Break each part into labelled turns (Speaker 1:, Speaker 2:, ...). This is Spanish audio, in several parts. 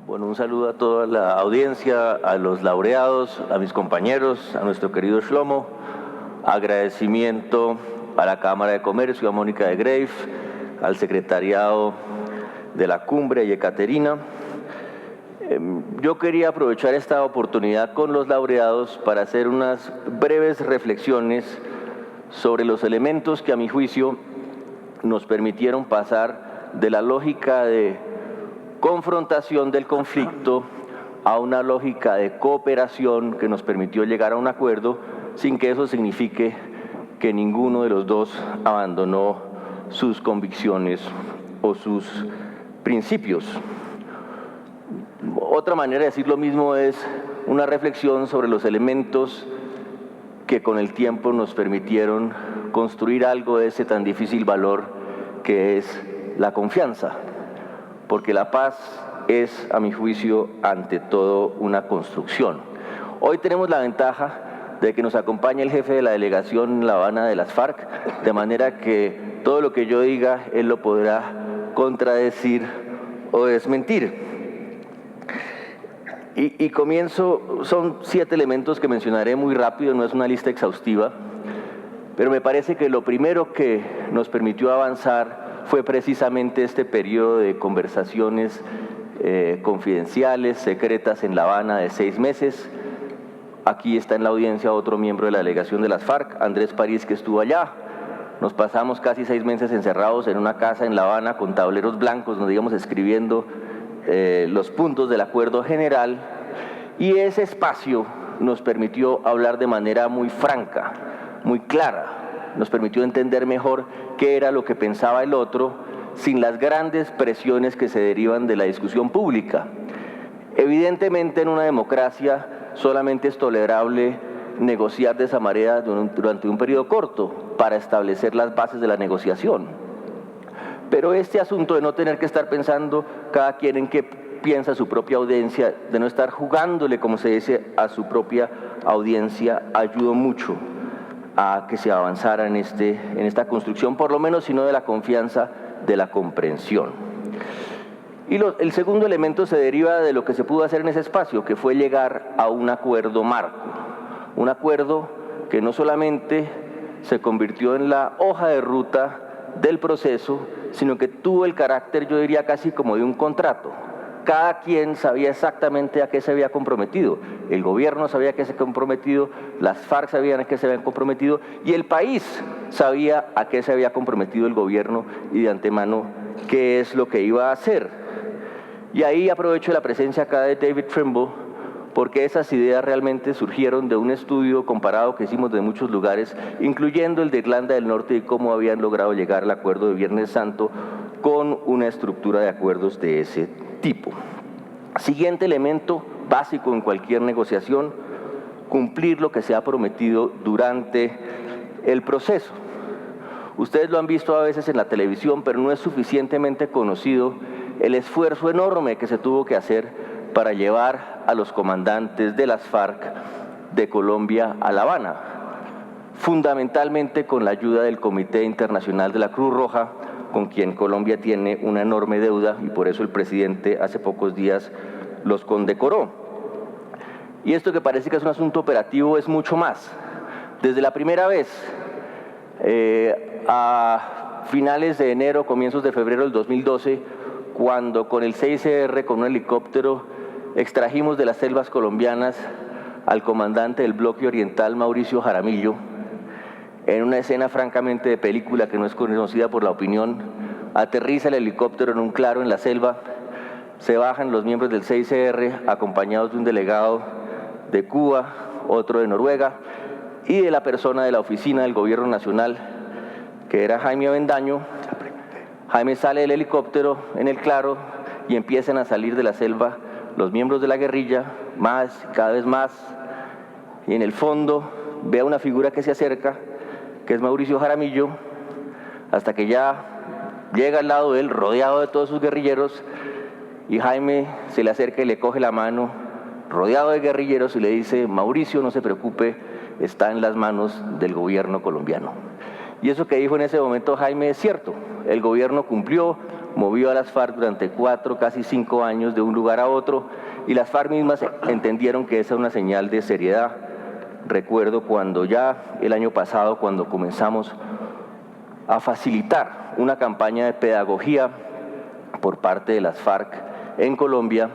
Speaker 1: Bueno, un saludo a toda la audiencia, a los laureados, a mis compañeros, a nuestro querido Shlomo. Agradecimiento a la Cámara de Comercio, a Mónica de Greif, al secretariado de la cumbre y Ekaterina. Yo quería aprovechar esta oportunidad con los laureados para hacer unas breves reflexiones sobre los elementos que a mi juicio nos permitieron pasar de la lógica de confrontación del conflicto a una lógica de cooperación que nos permitió llegar a un acuerdo sin que eso signifique que ninguno de los dos abandonó sus convicciones o sus principios. Otra manera de decir lo mismo es una reflexión sobre los elementos que con el tiempo nos permitieron construir algo de ese tan difícil valor que es la confianza, porque la paz es, a mi juicio, ante todo una construcción. Hoy tenemos la ventaja de que nos acompaña el jefe de la delegación en La Habana de las FARC, de manera que todo lo que yo diga, él lo podrá contradecir o desmentir. Y comienzo, son 7 elementos que mencionaré muy rápido, no es una lista exhaustiva, pero me parece que lo primero que nos permitió avanzar fue precisamente este periodo de conversaciones confidenciales, secretas en La Habana de 6 meses. Aquí está en la audiencia otro miembro de la delegación de las FARC, Andrés París, que estuvo allá. Nos pasamos casi 6 meses encerrados en una casa en La Habana con tableros blancos, nos íbamos escribiendo los puntos del acuerdo general, y ese espacio nos permitió hablar de manera muy franca, muy clara, nos permitió entender mejor qué era lo que pensaba el otro sin las grandes presiones que se derivan de la discusión pública. Evidentemente, en una democracia solamente es tolerable negociar de esa manera durante un periodo corto para establecer las bases de la negociación. Pero este asunto de no tener que estar pensando cada quien en qué piensa su propia audiencia, de no estar jugándole, como se dice, a su propia audiencia, ayudó mucho a que se avanzara en esta construcción, por lo menos, sino de la confianza, de la comprensión. Y el segundo elemento se deriva de lo que se pudo hacer en ese espacio, que fue llegar a un acuerdo marco. Un acuerdo que no solamente se convirtió en la hoja de ruta del proceso, sino que tuvo el carácter, yo diría, casi como de un contrato. Cada quien sabía exactamente a qué se había comprometido. El gobierno sabía a qué se había comprometido, las FARC sabían a qué se habían comprometido, y el país sabía a qué se había comprometido el gobierno y de antemano qué es lo que iba a hacer. Y ahí aprovecho la presencia acá de David Trimble, porque esas ideas realmente surgieron de un estudio comparado que hicimos de muchos lugares, incluyendo el de Irlanda del Norte y cómo habían logrado llegar al acuerdo de Viernes Santo con una estructura de acuerdos de ese tipo. Siguiente elemento básico en cualquier negociación: cumplir lo que se ha prometido durante el proceso. Ustedes lo han visto a veces en la televisión, pero no es suficientemente conocido el esfuerzo enorme que se tuvo que hacer para llevar a los comandantes de las FARC de Colombia a La Habana, fundamentalmente con la ayuda del Comité Internacional de la Cruz Roja, con quien Colombia tiene una enorme deuda, y por eso el presidente hace pocos días los condecoró. Y esto, que parece que es un asunto operativo, es mucho más. Desde la primera vez, a finales de enero, comienzos de febrero del 2012, cuando con el CICR, con un helicóptero, extrajimos de las selvas colombianas al comandante del bloque oriental, Mauricio Jaramillo, en una escena francamente de película que no es conocida por la opinión. Aterriza el helicóptero en un claro en la selva, se bajan los miembros del CICR acompañados de un delegado de Cuba, otro de Noruega y de la persona de la oficina del gobierno nacional, que era Jaime Avendaño. Jaime sale del helicóptero en el claro y empiezan a salir de la selva los miembros de la guerrilla, más, cada vez más, y en el fondo ve a una figura que se acerca, que es Mauricio Jaramillo, hasta que ya llega al lado de él, rodeado de todos sus guerrilleros, y Jaime se le acerca y le coge la mano, rodeado de guerrilleros, y le dice: Mauricio, no se preocupe, está en las manos del gobierno colombiano. Y eso que dijo en ese momento Jaime es cierto. El gobierno cumplió, movió a las FARC durante 4, casi 5 años de un lugar a otro, y las FARC mismas entendieron que esa es una señal de seriedad. Recuerdo cuando ya el año pasado, cuando comenzamos a facilitar una campaña de pedagogía por parte de las FARC en Colombia,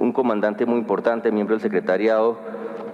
Speaker 1: un comandante muy importante, miembro del secretariado,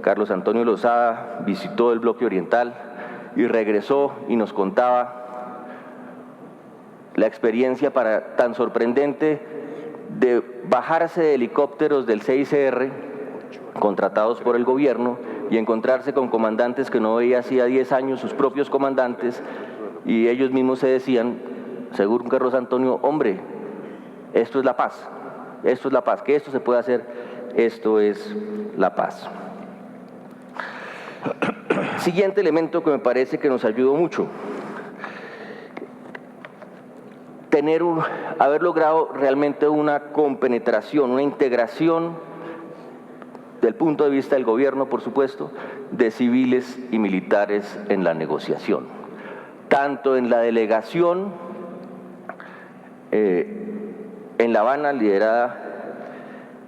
Speaker 1: Carlos Antonio Lozada, visitó el bloque oriental y regresó y nos contaba la experiencia tan sorprendente de bajarse de helicópteros del CICR contratados por el gobierno y encontrarse con comandantes que no veía hacía 10 años, sus propios comandantes, y ellos mismos se decían, según Carlos Antonio, hombre, esto es la paz, que esto se puede hacer, esto es la paz. Siguiente elemento que me parece que nos ayudó mucho, haber logrado realmente una compenetración, una integración del punto de vista del gobierno, por supuesto, de civiles y militares en la negociación, tanto en la delegación en La Habana, liderada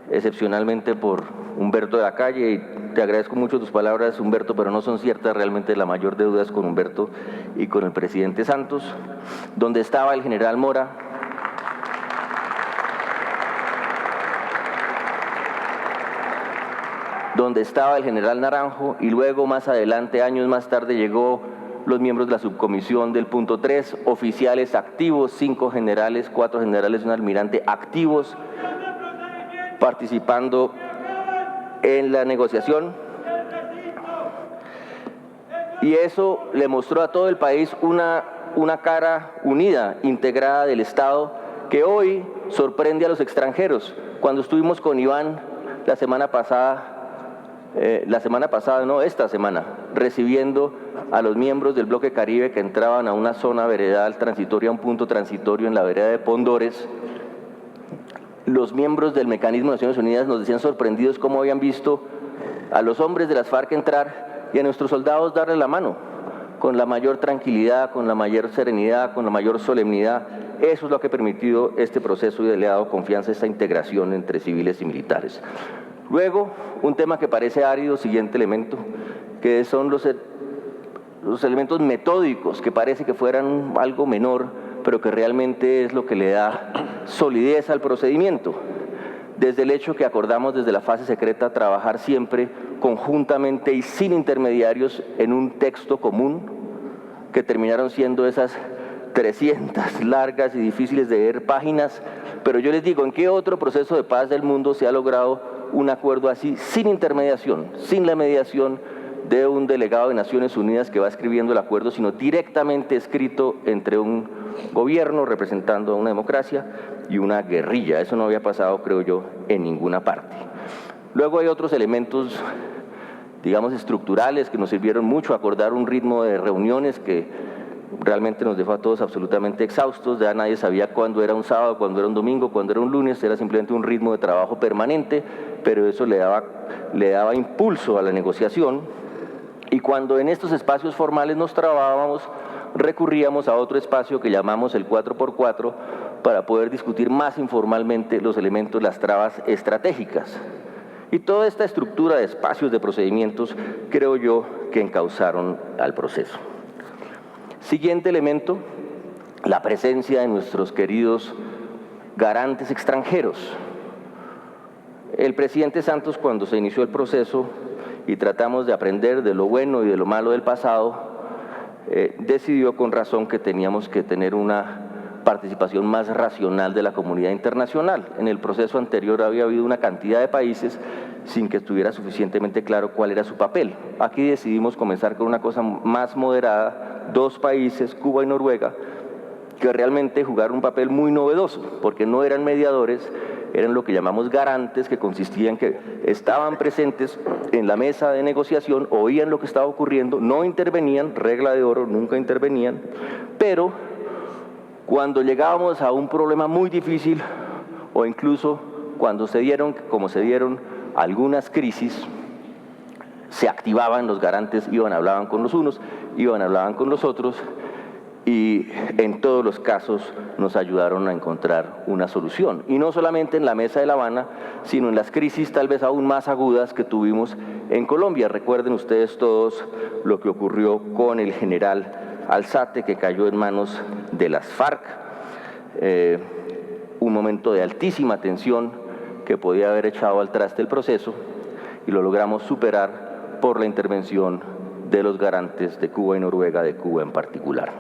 Speaker 1: excepcionalmente por Humberto de la Calle, y te agradezco mucho tus palabras, Humberto, pero no son ciertas, realmente la mayor deuda es con Humberto y con el presidente Santos, donde estaba el general Mora, donde estaba el general Naranjo, y luego más adelante, años más tarde, llegó los miembros de la subcomisión del punto 3, oficiales activos, 5 generales, 4 generales y un almirante activos, participando en la negociación. Y eso le mostró a todo el país una cara unida, integrada del Estado, que hoy sorprende a los extranjeros. Cuando estuvimos con Iván esta semana, recibiendo a los miembros del bloque Caribe que entraban a una zona veredal transitoria, a un punto transitorio en la vereda de Pondores, los miembros del Mecanismo de Naciones Unidas nos decían sorprendidos cómo habían visto a los hombres de las FARC entrar y a nuestros soldados darle la mano, con la mayor tranquilidad, con la mayor serenidad, con la mayor solemnidad. Eso es lo que ha permitido este proceso y le ha dado confianza a esta integración entre civiles y militares. Luego, un tema que parece árido, siguiente elemento, que son los elementos metódicos, que parece que fueran algo menor, pero que realmente es lo que le da solidez al procedimiento. Desde el hecho que acordamos desde la fase secreta trabajar siempre conjuntamente y sin intermediarios en un texto común, que terminaron siendo esas 300 largas y difíciles de leer páginas, pero yo les digo, ¿en qué otro proceso de paz del mundo se ha logrado un acuerdo así, sin intermediación, sin la mediación de un delegado de Naciones Unidas que va escribiendo el acuerdo, sino directamente escrito entre un gobierno representando a una democracia y una guerrilla? Eso no había pasado, creo yo, en ninguna parte. Luego hay otros elementos, digamos, estructurales que nos sirvieron mucho, acordar un ritmo de reuniones que realmente nos dejó a todos absolutamente exhaustos. Ya nadie sabía cuándo era un sábado, cuándo era un domingo, cuándo era un lunes, era simplemente un ritmo de trabajo permanente, pero eso le daba impulso a la negociación. Y cuando en estos espacios formales nos trabábamos, recurríamos a otro espacio que llamamos el 4x4 para poder discutir más informalmente los elementos, las trabas estratégicas. Y toda esta estructura de espacios, de procedimientos, creo yo que encauzaron al proceso. Siguiente elemento, la presencia de nuestros queridos garantes extranjeros. El presidente Santos, cuando se inició el proceso y tratamos de aprender de lo bueno y de lo malo del pasado, decidió con razón que teníamos que tener una participación más racional de la comunidad internacional. En el proceso anterior había habido una cantidad de países sin que estuviera suficientemente claro cuál era su papel. Aquí decidimos comenzar con una cosa más moderada, 2 países, Cuba y Noruega, que realmente jugaron un papel muy novedoso, porque no eran mediadores, eran lo que llamamos garantes, que consistían en que estaban presentes en la mesa de negociación, oían lo que estaba ocurriendo, no intervenían, regla de oro, nunca intervenían, pero cuando llegábamos a un problema muy difícil, o incluso cuando se dieron, como se dieron algunas crisis, se activaban los garantes, hablaban con los unos, hablaban con los otros, y en todos los casos nos ayudaron a encontrar una solución. Y no solamente en la Mesa de La Habana, sino en las crisis tal vez aún más agudas que tuvimos en Colombia. Recuerden ustedes todos lo que ocurrió con el general Alzate, que cayó en manos de las FARC, un momento de altísima tensión que podía haber echado al traste el proceso, y lo logramos superar por la intervención de los garantes de Cuba y Noruega, de Cuba en particular.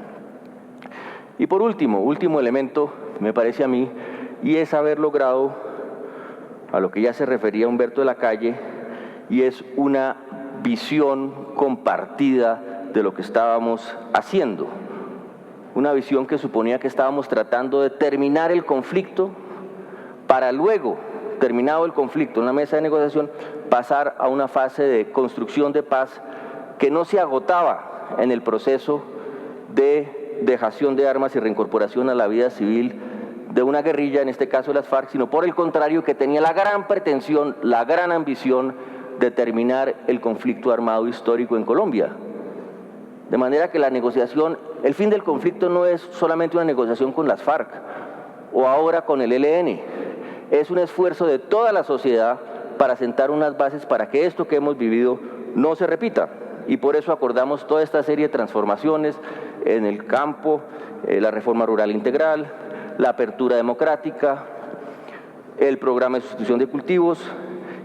Speaker 1: Y por último elemento, me parece a mí, y es haber logrado a lo que ya se refería Humberto de la Calle, y es una visión compartida de lo que estábamos haciendo. Una visión que suponía que estábamos tratando de terminar el conflicto para luego, terminado el conflicto en una mesa de negociación, pasar a una fase de construcción de paz que no se agotaba en el proceso de dejación de armas y reincorporación a la vida civil de una guerrilla, en este caso las FARC, sino por el contrario, que tenía la gran pretensión, la gran ambición de terminar el conflicto armado histórico en Colombia. De manera que la negociación, el fin del conflicto no es solamente una negociación con las FARC o ahora con el ELN, es un esfuerzo de toda la sociedad para sentar unas bases para que esto que hemos vivido no se repita. Y por eso acordamos toda esta serie de transformaciones en el campo, la reforma rural integral, la apertura democrática, el programa de sustitución de cultivos,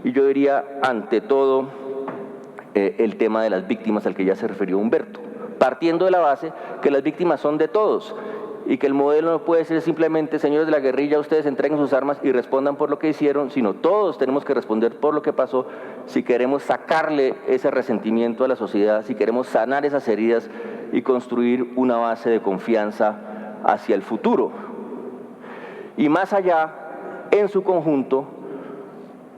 Speaker 1: y yo diría, ante todo, el tema de las víctimas al que ya se refirió Humberto, partiendo de la base que las víctimas son de todos, y que el modelo no puede ser simplemente, señores de la guerrilla, ustedes entreguen sus armas y respondan por lo que hicieron, sino todos tenemos que responder por lo que pasó si queremos sacarle ese resentimiento a la sociedad, si queremos sanar esas heridas y construir una base de confianza hacia el futuro. Y más allá, en su conjunto,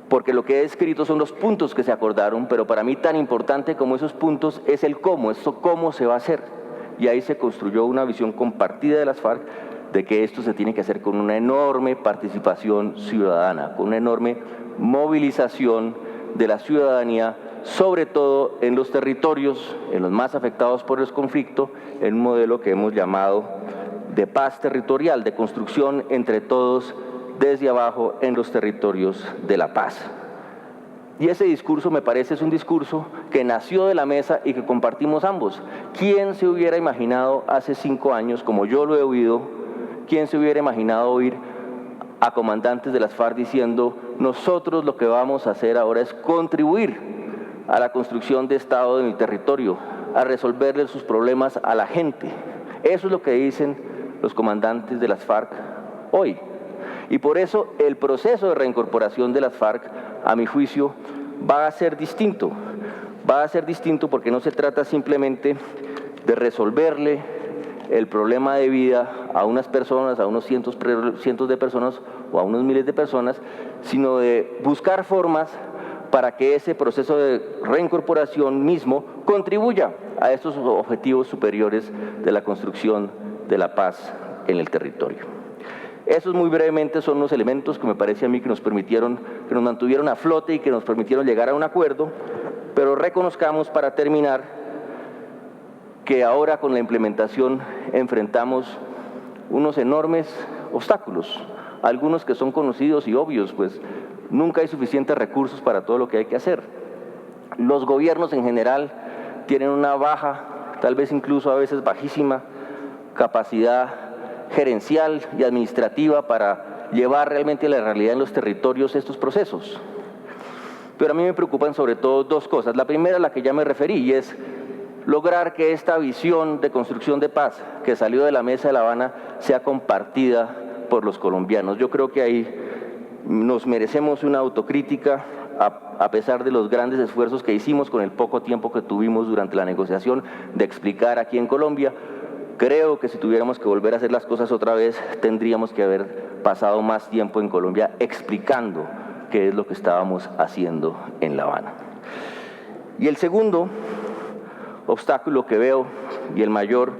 Speaker 1: porque lo que he escrito son los puntos que se acordaron, pero para mí tan importante como esos puntos es el cómo, esto cómo se va a hacer. Y ahí se construyó una visión compartida de las FARC de que esto se tiene que hacer con una enorme participación ciudadana, con una enorme movilización de la ciudadanía, sobre todo en los territorios, en los más afectados por el conflicto, en un modelo que hemos llamado de paz territorial, de construcción entre todos desde abajo en los territorios de la paz. Y ese discurso, me parece, es un discurso que nació de la mesa y que compartimos ambos. ¿Quién se hubiera imaginado hace 5 años, como yo lo he oído, quién se hubiera imaginado oír a comandantes de las FARC diciendo: nosotros lo que vamos a hacer ahora es contribuir a la construcción de Estado en el territorio, a resolverle sus problemas a la gente? Eso es lo que dicen los comandantes de las FARC hoy. Y por eso el proceso de reincorporación de las FARC, a mi juicio, va a ser distinto. Va a ser distinto porque no se trata simplemente de resolverle el problema de vida a unas personas, a unos cientos de personas o a unos miles de personas, sino de buscar formas para que ese proceso de reincorporación mismo contribuya a estos objetivos superiores de la construcción de la paz en el territorio. Esos muy brevemente son los elementos que me parece a mí que nos permitieron, que nos mantuvieron a flote y que nos permitieron llegar a un acuerdo, pero reconozcamos para terminar que ahora con la implementación enfrentamos unos enormes obstáculos, algunos que son conocidos y obvios, pues nunca hay suficientes recursos para todo lo que hay que hacer. Los gobiernos en general tienen una baja, tal vez incluso a veces bajísima, capacidad gerencial y administrativa para llevar realmente a la realidad en los territorios estos procesos. Pero a mí me preocupan sobre todo dos cosas. La primera, a la que ya me referí, y es lograr que esta visión de construcción de paz que salió de la Mesa de La Habana sea compartida por los colombianos. Yo creo que ahí nos merecemos una autocrítica, a pesar de los grandes esfuerzos que hicimos con el poco tiempo que tuvimos durante la negociación de explicar aquí en Colombia. Creo que si tuviéramos que volver a hacer las cosas otra vez, tendríamos que haber pasado más tiempo en Colombia explicando qué es lo que estábamos haciendo en La Habana. Y el segundo obstáculo que veo, y el mayor,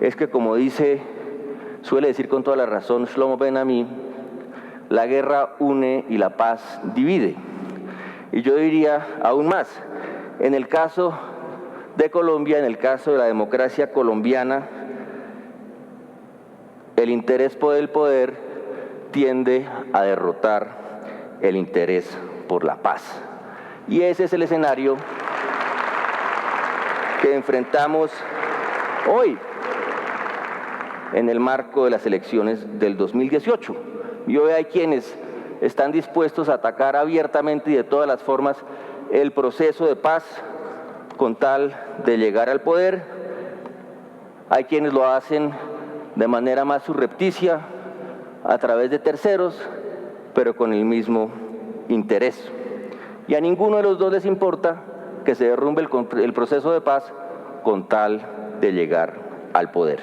Speaker 1: es que, como suele decir con toda la razón Shlomo Ben-Ami, la guerra une y la paz divide. Y yo diría aún más, en el caso de Colombia, en el caso de la democracia colombiana, el interés por el poder tiende a derrotar el interés por la paz. Y ese es el escenario que enfrentamos hoy en el marco de las elecciones del 2018. Y hoy hay quienes están dispuestos a atacar abiertamente y de todas las formas el proceso de paz con tal de llegar al poder. Hay quienes lo hacen de manera más surrepticia, a través de terceros, pero con el mismo interés. Y a ninguno de los dos les importa que se derrumbe el proceso de paz con tal de llegar al poder.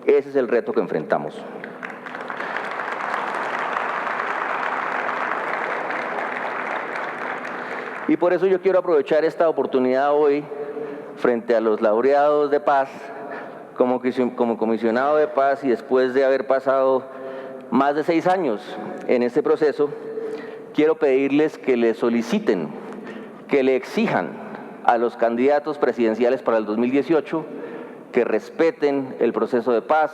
Speaker 1: Ese es el reto que enfrentamos. Y por eso yo quiero aprovechar esta oportunidad hoy, frente a los laureados de paz, como comisionado de paz y después de haber pasado más de 6 años en este proceso, quiero pedirles que le soliciten, que le exijan a los candidatos presidenciales para el 2018 que respeten el proceso de paz,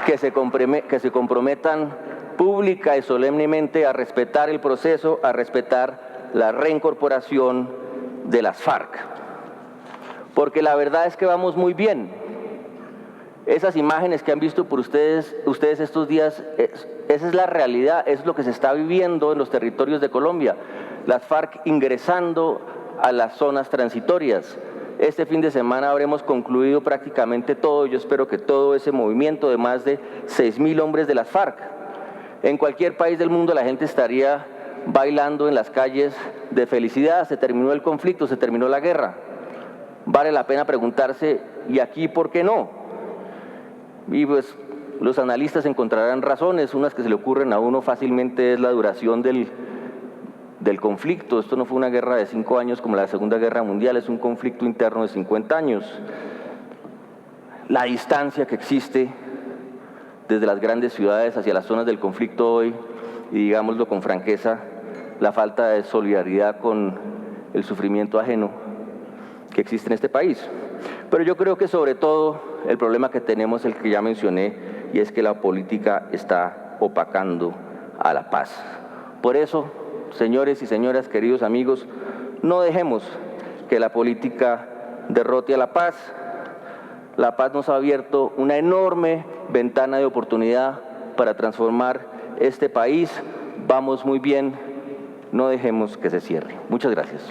Speaker 1: que se comprometan pública y solemnemente a respetar el proceso, a respetar la reincorporación de las FARC. Porque la verdad es que vamos muy bien. Esas imágenes que han visto por ustedes estos días, esa es la realidad, es lo que se está viviendo en los territorios de Colombia. Las FARC ingresando a las zonas transitorias. Este fin de semana habremos concluido prácticamente todo. Yo espero que todo ese movimiento de más de 6.000 hombres de las FARC. En cualquier país del mundo la gente estaría bailando en las calles de felicidad. Se terminó el conflicto, se terminó la guerra. Vale la pena preguntarse, ¿y aquí por qué no? Y pues los analistas encontrarán razones. Unas que se le ocurren a uno fácilmente es la duración del conflicto. Esto no fue una guerra de 5 años como la Segunda Guerra Mundial, es un conflicto interno de 50 años. La distancia que existe desde las grandes ciudades hacia las zonas del conflicto hoy, y digámoslo con franqueza, la falta de solidaridad con el sufrimiento ajeno que existe en este país. Pero yo creo que sobre todo el problema que tenemos es el que ya mencioné, y es que la política está opacando a la paz. Por eso, señores y señoras, queridos amigos, no dejemos que la política derrote a la paz. La paz nos ha abierto una enorme ventana de oportunidad para transformar este país. Vamos muy bien, no dejemos que se cierre. Muchas gracias.